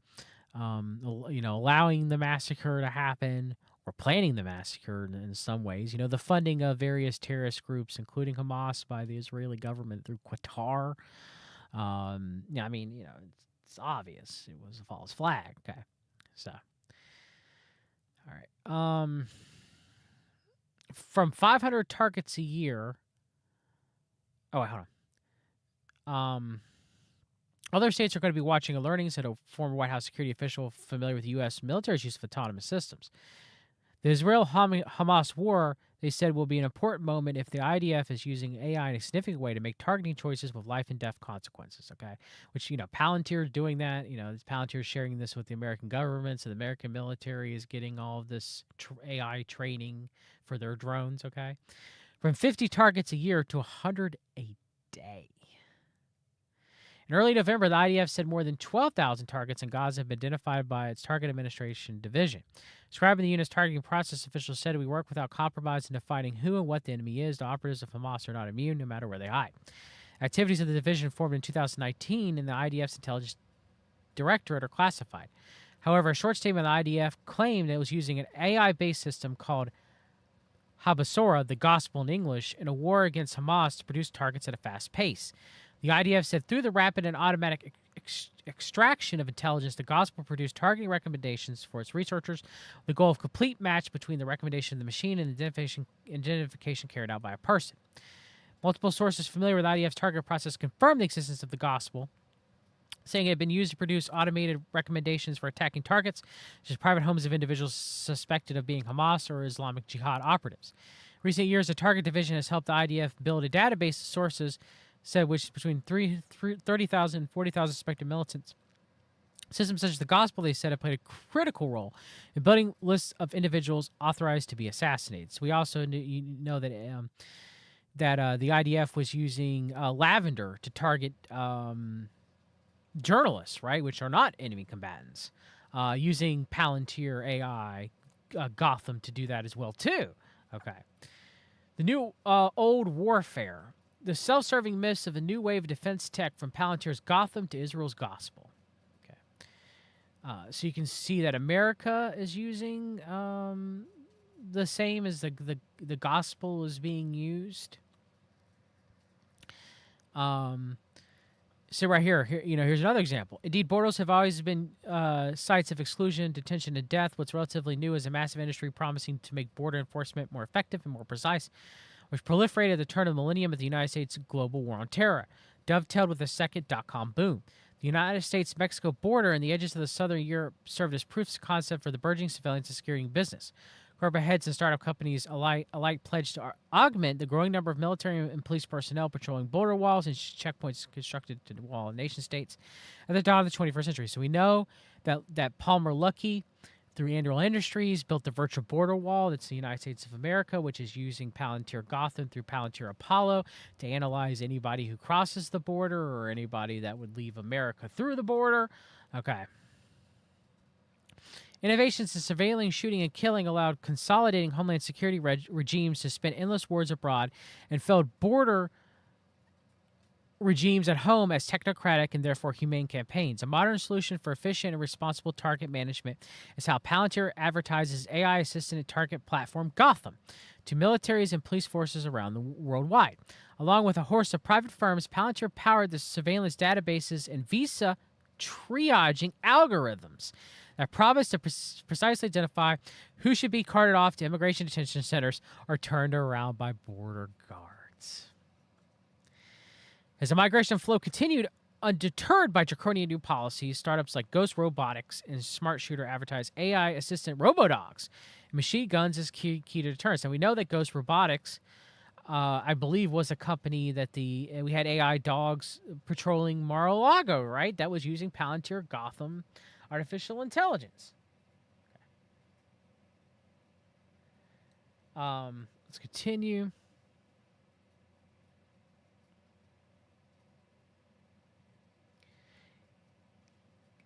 allowing the massacre to happen or planning the massacre in some ways. The funding of various terrorist groups, including Hamas, by the Israeli government through Qatar. It's obvious. It was a false flag. Okay. So, all right. From 500 targets a year. Oh, wait, hold on. Other states are going to be watching and learning, said a former White House security official familiar with the U.S. military's use of autonomous systems. The Israel-Hamas war, they said, will be an important moment if the IDF is using AI in a significant way to make targeting choices with life and death consequences, okay? Which, Palantir is doing that. Palantir is sharing this with the American government, so the American military is getting all of this AI training for their drones, okay? From 50 targets a year to 100 a day. In early November, the IDF said more than 12,000 targets in Gaza have been identified by its Target Administration Division. Describing the unit's targeting process, officials said we work without compromise in defining who and what the enemy is. The operatives of Hamas are not immune, no matter where they hide. Activities of the division formed in 2019 in the IDF's intelligence directorate are classified. However, a short statement of the IDF claimed it was using an AI-based system called Habasora, the gospel in English, in a war against Hamas to produce targets at a fast pace. The IDF said through the rapid and automatic extraction of intelligence, the gospel produced targeting recommendations for its researchers with the goal of complete match between the recommendation of the machine and the identification carried out by a person. Multiple sources familiar with IDF's target process confirmed the existence of the gospel, saying it had been used to produce automated recommendations for attacking targets, such as private homes of individuals suspected of being Hamas or Islamic Jihad operatives. In recent years, the Target Division has helped the IDF build a database of sources, said which is between 30,000 and 40,000 suspected militants. Systems such as the gospel, they said, have played a critical role in building lists of individuals authorized to be assassinated. So we also know that the IDF was using Lavender to target journalists, right, which are not enemy combatants, using Palantir AI, Gotham, to do that as well too. Okay. The new old warfare. The self-serving myths of a new wave of defense tech from Palantir's Gotham to Israel's gospel. Okay. So you can see that America is using the same as the gospel is being used. So right here, here's another example. Indeed, borders have always been sites of exclusion, detention, and death. What's relatively new is a massive industry promising to make border enforcement more effective and more precise, which proliferated at the turn of the millennium of the United States' global war on terror, dovetailed with the second dot-com boom. The United States-Mexico border and the edges of the southern Europe served as proofs of concept for the burgeoning surveillance and security business. Corporate heads and startup companies alike pledged to augment the growing number of military and police personnel patrolling border walls and checkpoints constructed to wall nation states at the dawn of the 21st century. So we know that Palmer Luckey, through Anduril Industries, built the virtual border wall. That's the United States of America, which is using Palantir Gotham through Palantir Apollo to analyze anybody who crosses the border or anybody that would leave America through the border. Okay. Innovations in surveilling, shooting, and killing allowed consolidating Homeland Security regimes to spend endless wars abroad and failed border regimes at home as technocratic and therefore humane campaigns. A modern solution for efficient and responsible target management is how Palantir advertises AI-assisted target platform Gotham to militaries and police forces around the worldwide. Along with a host of private firms, Palantir powered the surveillance databases and visa triaging algorithms that promise to precisely identify who should be carted off to immigration detention centers or turned around by border guards. As the migration flow continued, undeterred by draconian new policies, startups like Ghost Robotics and Smart Shooter advertise AI-assistant robodogs and machine guns as key to deterrence. And we know that Ghost Robotics I believe was a company that we had AI dogs patrolling Mar-a-Lago, right? That was using Palantir Gotham artificial intelligence. Let's continue.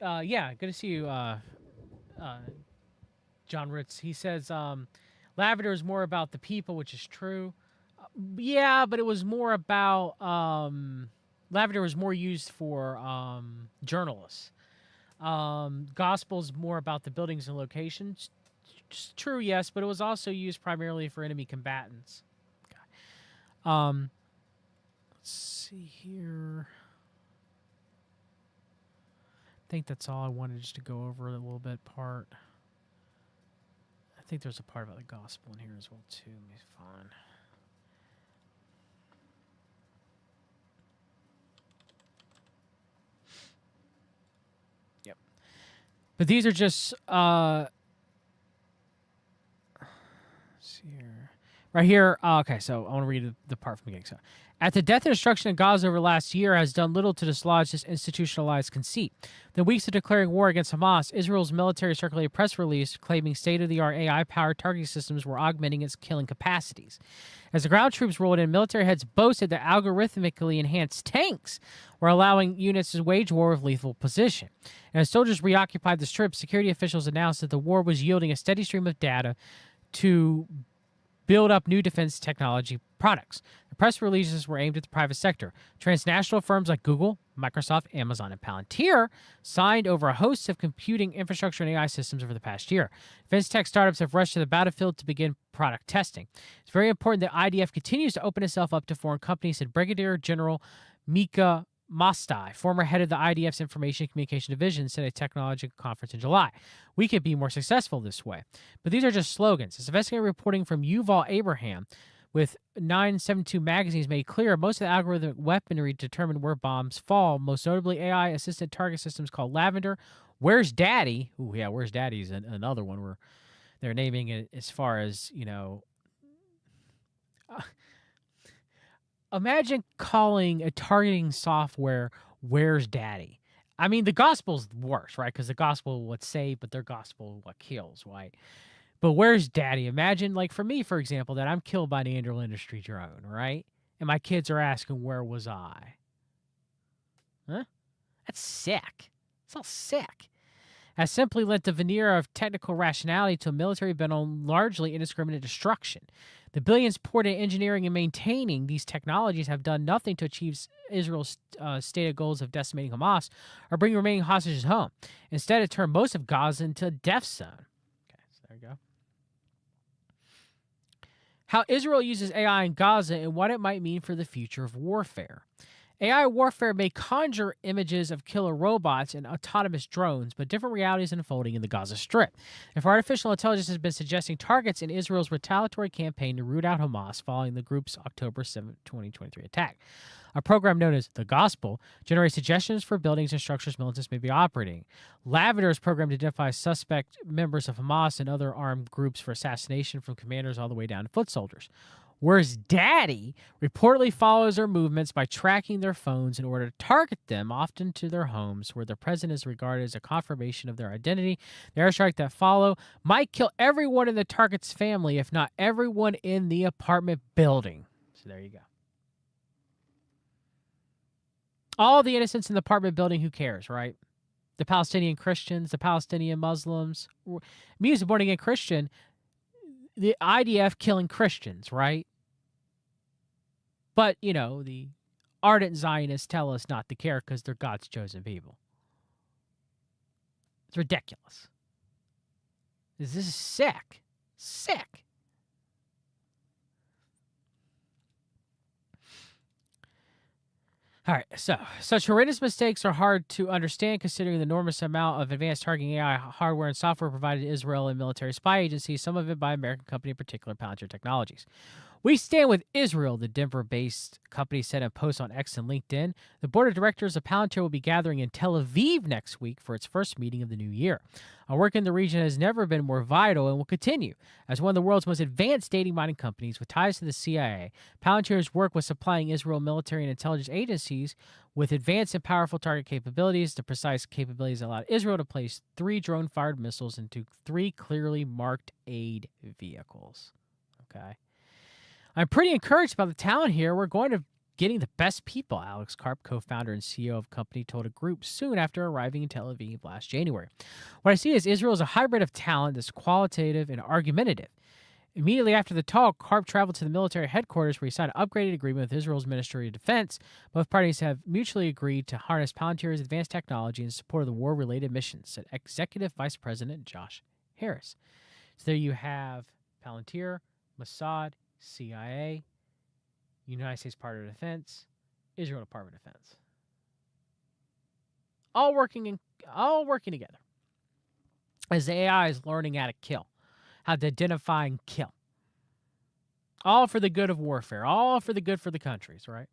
Yeah, good to see you, John Ritz. He says lavender is more about the people, which is true. Yeah, but it was more about lavender was more used for journalists. Gospel's more about the buildings and locations. True, yes, but it was also used primarily for enemy combatants. Okay. Let's see here. I think that's all I wanted just to go over a little bit part. I think there's a part about the gospel in here as well too. Let me find. Yep. But these are just let's see here. Right here, okay, so I want to read the part from the beginning. So, at the death and destruction of Gaza over the last year has done little to dislodge this institutionalized conceit. The weeks of declaring war against Hamas, Israel's military circulated a press release claiming state-of-the-art AI-powered targeting systems were augmenting its killing capacities. As the ground troops rolled in, military heads boasted that algorithmically enhanced tanks were allowing units to wage war with lethal precision. And as soldiers reoccupied the strip, security officials announced that the war was yielding a steady stream of data to build up new defense technology products. The press releases were aimed at the private sector. Transnational firms like Google, Microsoft, Amazon, and Palantir signed over a host of computing infrastructure and AI systems over the past year. Defense tech startups have rushed to the battlefield to begin product testing. It's very important that IDF continues to open itself up to foreign companies, said Brigadier General Mika Mastai, former head of the IDF's Information and Communication Division, said at a technology conference in July. We could be more successful this way. But these are just slogans. As investigative reporting from Yuval Abraham with 972 magazines made clear, most of the algorithmic weaponry determined where bombs fall, most notably AI-assisted target systems called Lavender. Where's Daddy? Ooh, yeah, Where's Daddy is another one where they're naming it as far as, you know... Imagine calling a targeting software "Where's Daddy." I mean, the gospel's worse, right? Because the gospel what saves, but their gospel what kills, right? But where's Daddy? Imagine, like for me, for example, that I'm killed by an Andrew Industry drone, right? And my kids are asking, "Where was I?" Huh? That's sick. It's all sick. Has simply lent the veneer of technical rationality to a military bent on largely indiscriminate destruction. The billions poured into engineering and maintaining these technologies have done nothing to achieve Israel's stated goals of decimating Hamas or bringing remaining hostages home. Instead, it turned most of Gaza into a death zone. Okay, so there you go. How Israel uses AI in Gaza and what it might mean for the future of warfare. AI warfare may conjure images of killer robots and autonomous drones, but different realities are unfolding in the Gaza Strip. If artificial intelligence has been suggesting targets in Israel's retaliatory campaign to root out Hamas following the group's October 7, 2023 attack. A program known as The Gospel generates suggestions for buildings and structures militants may be operating. Lavender's program identifies suspect members of Hamas and other armed groups for assassination from commanders all the way down to foot soldiers. Whereas Daddy reportedly follows their movements by tracking their phones in order to target them, often to their homes, where their presence is regarded as a confirmation of their identity. The airstrike that follow might kill everyone in the target's family, if not everyone in the apartment building. So there you go. All the innocents in the apartment building, who cares, right? The Palestinian Christians, the Palestinian Muslims. Me as a born-again Christian, the IDF killing Christians, right? But, you know, the ardent Zionists tell us not to care because they're God's chosen people. It's ridiculous. This is sick. Sick. All right, so such horrendous mistakes are hard to understand considering the enormous amount of advanced targeting AI hardware and software provided to Israel and military spy agencies, some of it by American company, in particular Palantir Technologies. We stand with Israel, the Denver-based company said in a post on X and LinkedIn. The board of directors of Palantir will be gathering in Tel Aviv next week for its first meeting of the new year. Our work in the region has never been more vital and will continue. As one of the world's most advanced data mining companies with ties to the CIA, Palantir's work with supplying Israel military and intelligence agencies with advanced and powerful target capabilities. The precise capabilities allowed Israel to place 3 drone-fired missiles into 3 clearly marked aid vehicles. Okay. I'm pretty encouraged about the talent here. We're going to getting the best people, Alex Karp, co-founder and CEO of the company, told a group soon after arriving in Tel Aviv last January. What I see is Israel is a hybrid of talent that's qualitative and argumentative. Immediately after the talk, Karp traveled to the military headquarters where he signed an upgraded agreement with Israel's Ministry of Defense. Both parties have mutually agreed to harness Palantir's advanced technology in support of the war-related missions, said Executive Vice President Josh Harris. So there you have Palantir, Mossad, CIA, United States Department of Defense, Israel Department of Defense, all working together as the AI is learning how to kill, how to identify and kill, all for the good of warfare, all for the good for the countries, right?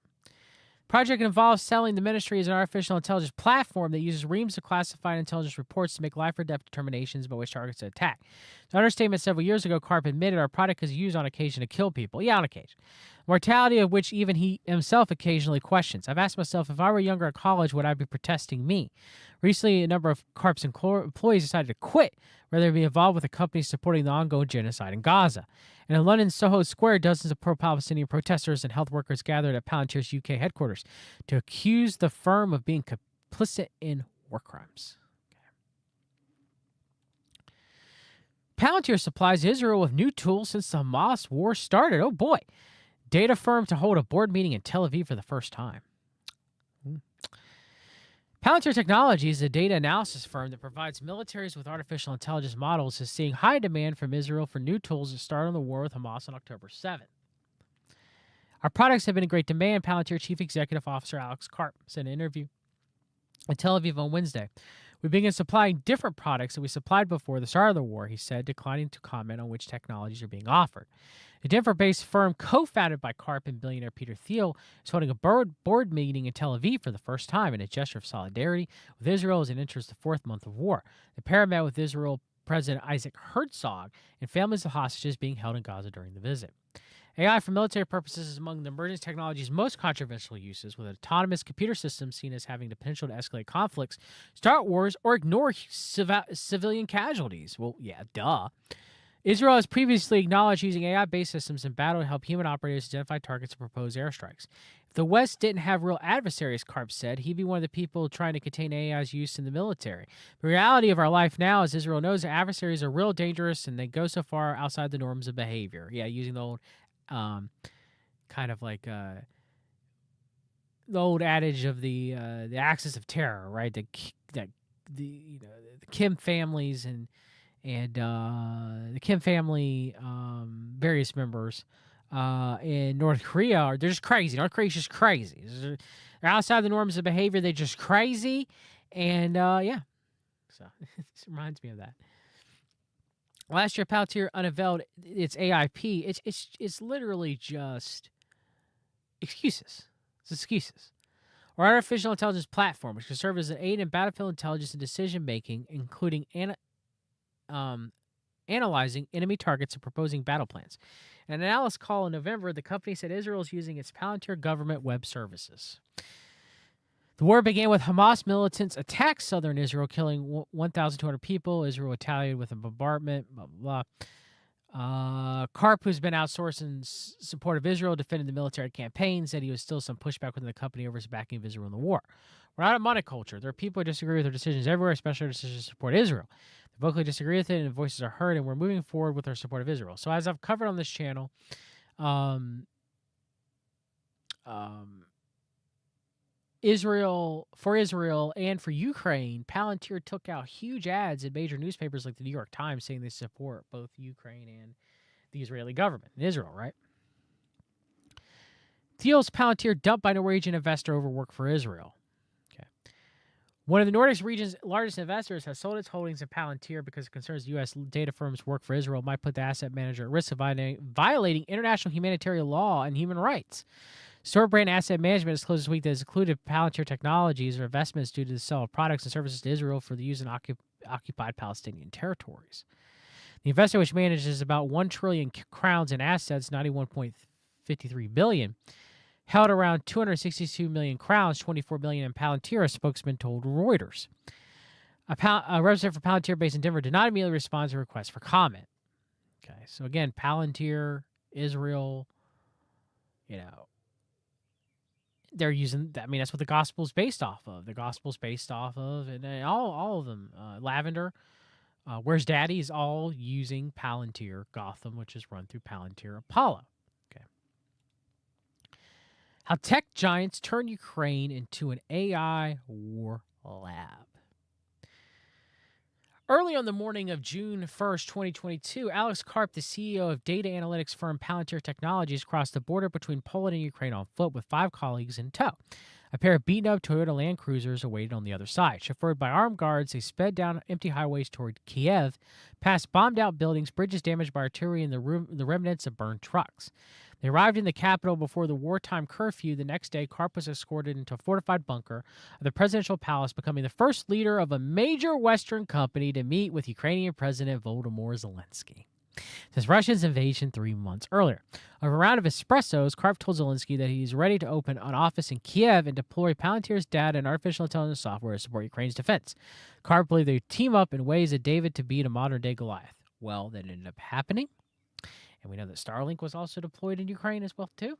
Project involves selling the ministry as an artificial intelligence platform that uses reams of classified intelligence reports to make life or death determinations about which targets to attack. The understatement several years ago, Karp admitted our product is used on occasion to kill people. Yeah, on occasion. Mortality of which even he himself occasionally questions. I've asked myself, if I were younger at college, would I be protesting me? Recently, a number of Karp's employees decided to quit rather than be involved with a company supporting the ongoing genocide in Gaza. And in London, Soho Square, dozens of pro-Palestinian protesters and health workers gathered at Palantir's UK headquarters to accuse the firm of being complicit in war crimes. Palantir supplies Israel with new tools since the Hamas war started. Oh boy. Data firm to hold a board meeting in Tel Aviv for the first time. Palantir Technologies, a data analysis firm that provides militaries with artificial intelligence models, is seeing high demand from Israel for new tools to start on the war with Hamas on October 7th. Our products have been in great demand, Palantir Chief Executive Officer Alex Karp said in an interview in Tel Aviv on Wednesday. We began supplying different products that we supplied before the start of the war, he said, declining to comment on which technologies are being offered. A Denver-based firm co-founded by Karp and billionaire Peter Thiel is holding a board meeting in Tel Aviv for the first time in a gesture of solidarity with Israel as it enters the 4th month of war. The pair met with Israel President Isaac Herzog and families of hostages being held in Gaza during the visit. AI for military purposes is among the emerging technology's most controversial uses, with autonomous computer systems seen as having the potential to escalate conflicts, start wars, or ignore civilian casualties. Well, yeah, duh. Israel has previously acknowledged using AI-based systems in battle to help human operators identify targets and propose airstrikes. If the West didn't have real adversaries, Karp said, he'd be one of the people trying to contain AI's use in the military. The reality of our life now is Israel knows that adversaries are real dangerous and they go so far outside the norms of behavior. Yeah, using the old kind of like the old adage of the axis of terror, right? The Kim families and the Kim family various members in North Korea they're just crazy. North Korea's just crazy. They're outside the norms of behavior. They're just crazy, and yeah. So it reminds me of that. Last year, Palantir unveiled its AIP. It's literally just excuses. It's excuses. Or artificial intelligence platform, which can serve as an aid in battlefield intelligence and decision making, including analyzing enemy targets and proposing battle plans. In an analyst call in November, the company said Israel is using its Palantir government web services. The war began with Hamas militants attacked southern Israel, killing 1,200 people. Israel retaliated with a bombardment, blah, blah, blah. Karp, who's been outsourced in support of Israel, defended the military campaign, said he was still some pushback within the company over his backing of Israel in the war. We're not a monoculture. There are people who disagree with our decisions everywhere, especially our decisions to support Israel. They vocally disagree with it, and voices are heard, and we're moving forward with our support of Israel. So as I've covered on this channel, Israel and for Ukraine, Palantir took out huge ads in major newspapers like the New York Times saying they support both Ukraine and the Israeli government in Israel, right? Thiel's Palantir dumped by Norwegian investor over work for Israel. Okay. One of the Nordic region's largest investors has sold its holdings in Palantir because it concerns U.S. data firms work for Israel might put the asset manager at risk of violating international humanitarian law and human rights. Storebrand Asset Management has closed this week that has included Palantir Technologies or investments due to the sale of products and services to Israel for the use in occupied Palestinian territories. The investor, which manages about 1 trillion crowns in assets, 91.53 billion, held around 262 million crowns, 24 million in Palantir, a spokesman told Reuters. A representative for Palantir based in Denver did not immediately respond to a request for comment. Okay, so again, Palantir, Israel, they're using, I mean, that's what the gospel's based off of. The gospel's based off of, and all of them, Lavender, Where's Daddy is all using Palantir Gotham, which is run through Palantir Apollo. Okay. How tech giants turn Ukraine into an AI war lab. Early on the morning of June 1st, 2022, Alex Karp, the CEO of data analytics firm Palantir Technologies, crossed the border between Poland and Ukraine on foot with 5 colleagues in tow. A pair of beaten-up Toyota Land Cruisers awaited on the other side. Chauffeured by armed guards, they sped down empty highways toward Kiev, past bombed-out buildings, bridges damaged by artillery, and the remnants of burned trucks. They arrived in the capital before the wartime curfew. The next day, Karp was escorted into a fortified bunker of the presidential palace, becoming the first leader of a major Western company to meet with Ukrainian President Volodymyr Zelensky since Russia's invasion 3 months earlier. Over a round of espressos, Karp told Zelensky that he's ready to open an office in Kiev and deploy Palantir's data and artificial intelligence software to support Ukraine's defense. Karp believed they would team up in ways that David to beat a modern-day Goliath. Well, that ended up happening. And we know that Starlink was also deployed in Ukraine as well, too.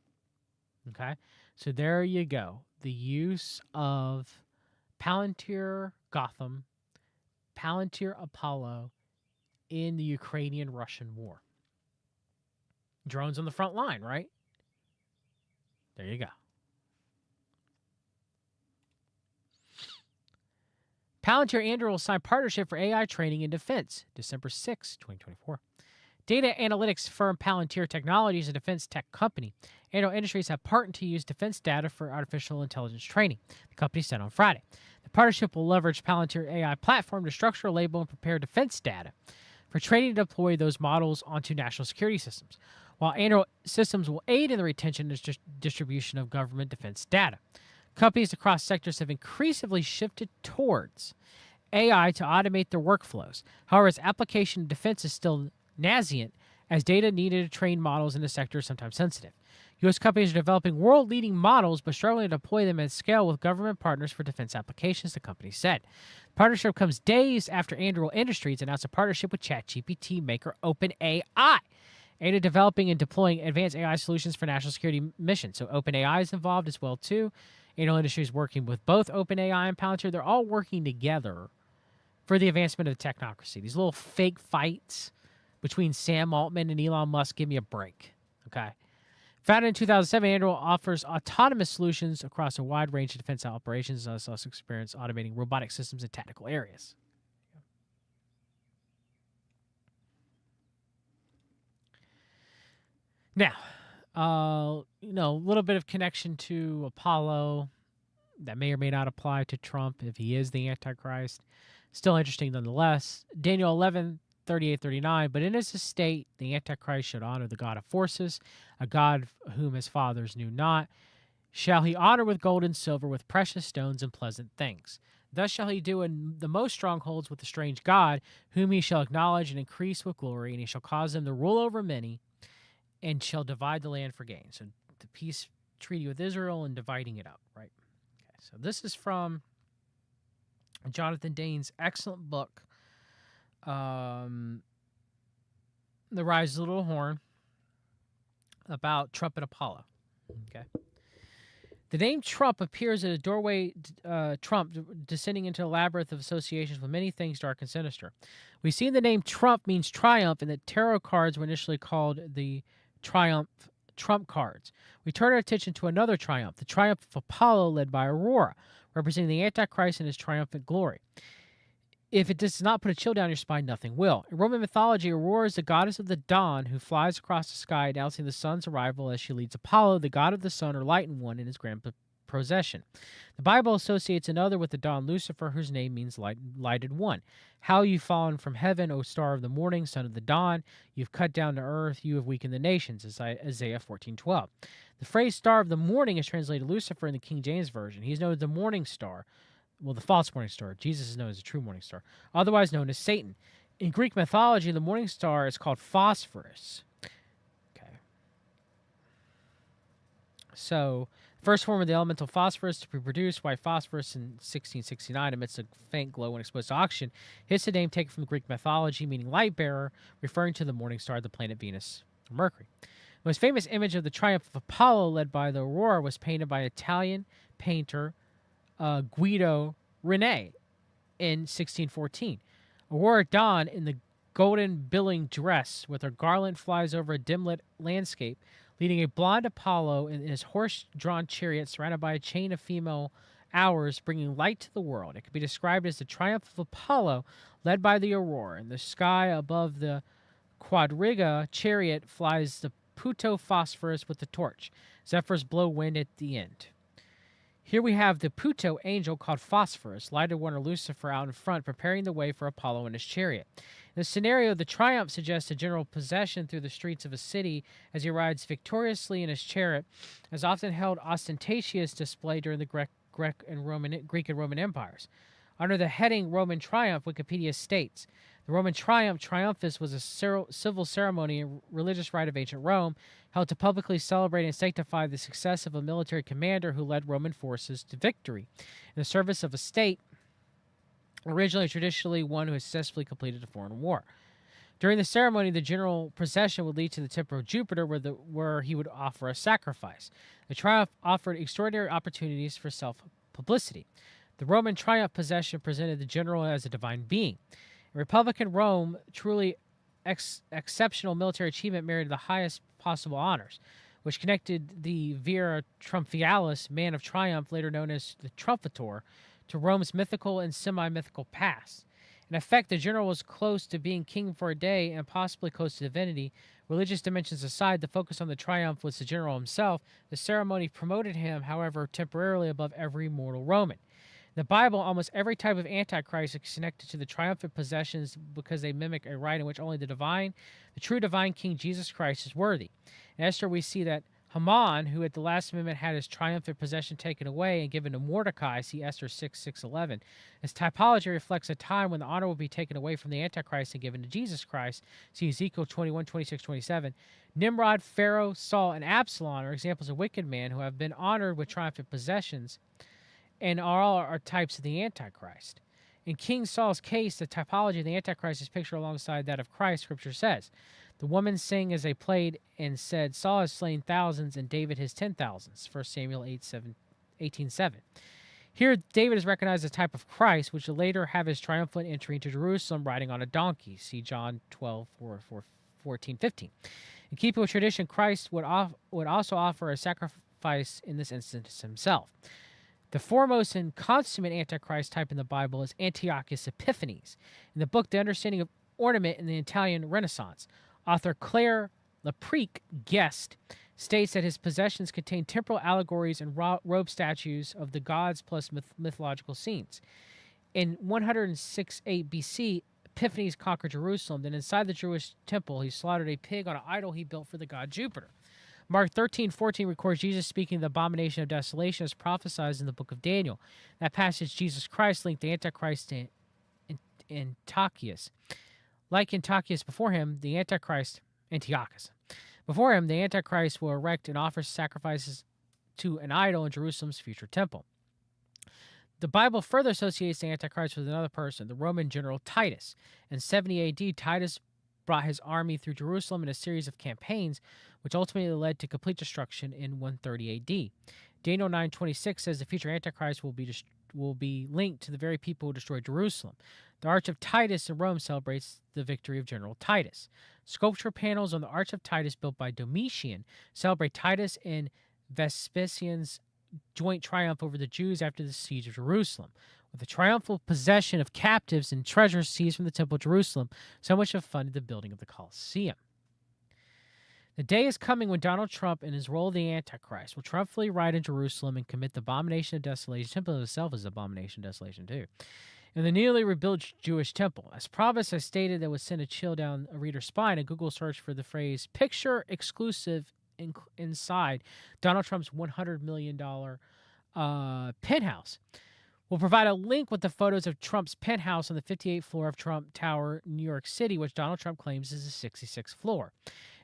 Okay, so there you go. The use of Palantir Gotham, Palantir Apollo in the Ukrainian-Russian war. Drones on the front line, right? There you go. Palantir Andrew will sign partnership for AI training and defense, December 6, 2024. Data analytics firm Palantir Technologies, a defense tech company. Andrew Industries have partnered to use defense data for artificial intelligence training, the company said on Friday. The partnership will leverage Palantir AI platform to structure, label, and prepare defense data for training to deploy those models onto national security systems, while Andrew systems will aid in the retention and distribution of government defense data. Companies across sectors have increasingly shifted towards AI to automate their workflows. However, its application in defense is still nascent, as data needed to train models in the sector is sometimes sensitive. U.S. companies are developing world-leading models but struggling to deploy them at scale with government partners for defense applications, the company said. The partnership comes days after Andrew Industries announced a partnership with ChatGPT maker OpenAI, aimed at developing and deploying advanced AI solutions for national security missions. So OpenAI is involved as well, too. Andrew Industries is working with both OpenAI and Palantir. They're all working together for the advancement of the technocracy. These little fake fights between Sam Altman and Elon Musk, give me a break, okay? Founded in 2007, Andrew offers autonomous solutions across a wide range of defense operations and also experience automating robotic systems in technical areas. Now, a little bit of connection to Apollo that may or may not apply to Trump if he is the Antichrist. Still interesting nonetheless. Daniel 11:38-39, but in his estate, the Antichrist should honor the God of forces, a God whom his fathers knew not. Shall he honor with gold and silver, with precious stones and pleasant things. Thus shall he do in the most strongholds with the strange God, whom he shall acknowledge and increase with glory, and he shall cause them to rule over many, and shall divide the land for gain. So the peace treaty with Israel and dividing it up, right? Okay, so this is from Jonathan Dane's excellent book, The Rise of the Little Horn, about Trump and Apollo. Okay. The name Trump appears at a doorway, Trump descending into a labyrinth of associations with many things dark and sinister. We see the name Trump means triumph, and that tarot cards were initially called the Triumph Trump cards. We turn our attention to another triumph, the triumph of Apollo, led by Aurora, representing the Antichrist in his triumphant glory. If it does not put a chill down your spine, nothing will. In Roman mythology, Aurora is the goddess of the dawn who flies across the sky announcing the sun's arrival as she leads Apollo, the god of the sun or lightened one, in his grand procession. The Bible associates another with the dawn, Lucifer, whose name means lighted one. How you've fallen from heaven, O star of the morning, son of the dawn. You've cut down to earth. You have weakened the nations. Isaiah 14:12. The phrase star of the morning is translated Lucifer in the King James Version. He's known as the morning star. Well, the false morning star. Jesus is known as the true morning star, otherwise known as Satan. In Greek mythology, the morning star is called Phosphorus. Okay. So, first form of the elemental phosphorus to be produced, white phosphorus, in 1669 amidst a faint glow when exposed to oxygen, hence the name taken from Greek mythology, meaning light bearer, referring to the morning star, the planet Venus or Mercury. The most famous image of the triumph of Apollo, led by the Aurora, was painted by Italian painter Guido Reni in 1614. Aurora at dawn in the golden billing dress, with her garland flies over a dim-lit landscape, leading a blonde Apollo in his horse-drawn chariot surrounded by a chain of female hours, bringing light to the world. It can be described as the triumph of Apollo, led by the Aurora. In the sky above the quadriga chariot flies the Puto Phosphorus with the torch. Zephyrs blow wind at the end. Here we have the Puto angel called Phosphorus, lighted one or Lucifer, out in front, preparing the way for Apollo and his chariot. In the scenario, the triumph suggests a general procession through the streets of a city as he rides victoriously in his chariot, as often held ostentatious display during the Greek and Roman empires. Under the heading Roman Triumph, Wikipedia states, the Roman Triumphus, was a civil ceremony and religious rite of ancient Rome, held to publicly celebrate and sanctify the success of a military commander who led Roman forces to victory in the service of a state, originally traditionally one who had successfully completed a foreign war. During the ceremony, the general procession would lead to the temple of Jupiter, where he would offer a sacrifice. The triumph offered extraordinary opportunities for self-publicity. The Roman triumph procession presented the general as a divine being. In Republican Rome, truly exceptional military achievement merited the highest possible honors, which connected the Vira Triumphalis, man of triumph, later known as the Trumpetor, to Rome's mythical and semi-mythical past. In effect, the general was close to being king for a day and possibly close to divinity. Religious dimensions aside, the focus on the triumph was the general himself. The ceremony promoted him, however, temporarily above every mortal Roman. In the Bible, almost every type of antichrist is connected to the triumphant possessions because they mimic a rite in which only the true divine King Jesus Christ is worthy. In Esther, we see that Haman, who at the last moment had his triumphant possession taken away and given to Mordecai, see Esther 6:11. His typology reflects a time when the honor will be taken away from the Antichrist and given to Jesus Christ, see Ezekiel 21:26-27. Nimrod, Pharaoh, Saul, and Absalom are examples of wicked men who have been honored with triumphant possessions and all are types of the Antichrist. In King Saul's case, the typology of the Antichrist is pictured alongside that of Christ, Scripture says. The women sang as they played and said, Saul has slain thousands and David his 10,000s, 1 Samuel 18:7. Here, David is recognized as a type of Christ, which will later have his triumphant entry into Jerusalem riding on a donkey, see John 12:14-15. In keeping with tradition, Christ would also offer a sacrifice in this instance himself. The foremost and consummate Antichrist type in the Bible is Antiochus Epiphanes. In the book The Understanding of Ornament in the Italian Renaissance, author Claire Laprique Guest states that his possessions contain temporal allegories and robe statues of the gods plus mythological scenes. In 106-8 BC, Epiphanes conquered Jerusalem. Then inside the Jewish temple, he slaughtered a pig on an idol he built for the god Jupiter. Mark 13:14 records Jesus speaking of the abomination of desolation as prophesied in the book of Daniel. That passage, Jesus Christ linked the Antichrist to Antiochus. Like Antiochus before him, the Antichrist will erect and offer sacrifices to an idol in Jerusalem's future temple. The Bible further associates the Antichrist with another person, the Roman general Titus. In 70 AD, Titus brought his army through Jerusalem in a series of campaigns, which ultimately led to complete destruction in 130 AD. Daniel 9:26 says the future Antichrist will be linked to the very people who destroyed Jerusalem. The Arch of Titus in Rome celebrates the victory of General Titus. Sculpture panels on the Arch of Titus built by Domitian celebrate Titus and Vespasian's joint triumph over the Jews after the siege of Jerusalem. With the triumphal possession of captives and treasures seized from the Temple of Jerusalem, so much have funded the building of the Colosseum. The day is coming when Donald Trump, in his role of the Antichrist, will triumphantly ride in Jerusalem and commit the abomination of desolation. The temple itself is an abomination of desolation, too. In the newly rebuilt Jewish temple. As prophets, I stated that would send a chill down a reader's spine. A Google search for the phrase "picture exclusive" inside Donald Trump's $100 million penthouse. We'll provide a link with the photos of Trump's penthouse on the 58th floor of Trump Tower, New York City, which Donald Trump claims is the 66th floor.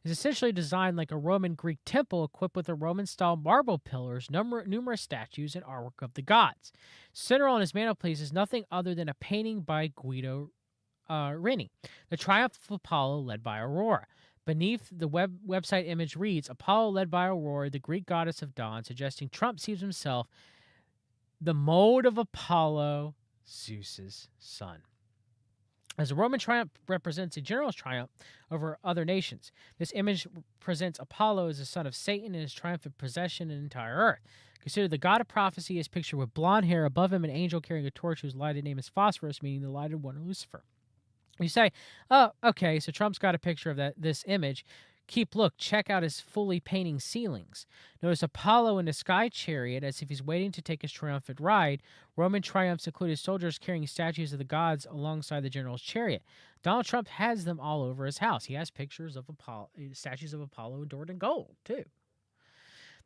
It's essentially designed like a Roman Greek temple equipped with a Roman-style marble pillars, numerous statues, and artwork of the gods. Central on his mantelpiece is nothing other than a painting by Guido Reni, the Triumph of Apollo led by Aurora. Beneath the website image reads, Apollo led by Aurora, the Greek goddess of dawn, suggesting Trump sees himself the mold of Apollo, Zeus's son. As the Roman triumph represents a general's triumph over other nations, this image presents Apollo as the son of Satan and his triumphant possession of the entire earth. Consider the god of prophecy is pictured with blonde hair, above him an angel carrying a torch whose lighted name is Phosphorus, meaning the lighted one, Lucifer. You say, oh, okay, so Trump's got a picture of this image. Check out his fully painting ceilings. Notice Apollo in a sky chariot as if he's waiting to take his triumphant ride. Roman triumphs included soldiers carrying statues of the gods alongside the general's chariot. Donald Trump has them all over his house. He has pictures of statues of Apollo adorned in gold, too.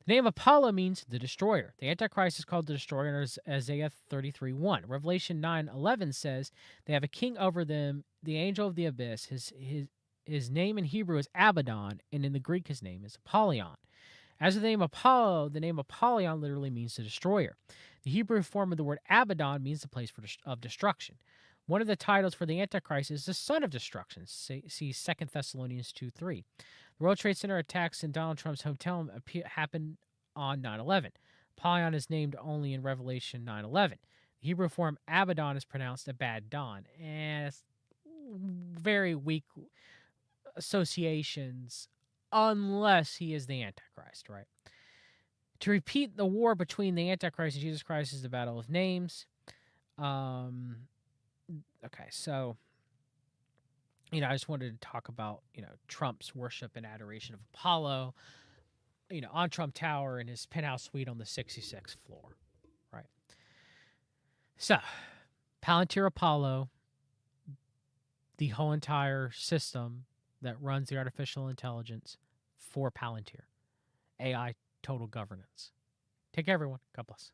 The name Apollo means the destroyer. The Antichrist is called the destroyer in Isaiah 33:1. Revelation 9:11 says they have a king over them, the angel of the abyss. His name in Hebrew is Abaddon, and in the Greek his name is Apollyon. As with the name Apollo, the name Apollyon literally means the destroyer. The Hebrew form of the word Abaddon means the place of destruction. One of the titles for the Antichrist is the son of destruction. See 2 Thessalonians 2:3. The World Trade Center attacks in Donald Trump's hotel happened on 9/11. Apollyon is named only in Revelation 9:11. The Hebrew form Abaddon is pronounced Abaddon, and it's very weak associations unless he is the Antichrist, right? To repeat, the war between the Antichrist and Jesus Christ is the battle of names. Okay, so, I just wanted to talk about, Trump's worship and adoration of Apollo, on Trump Tower in his penthouse suite on the 66th floor, right? So, Palantir Apollo, the whole entire system that runs the artificial intelligence for Palantir. AI total governance. Take care, everyone. God bless.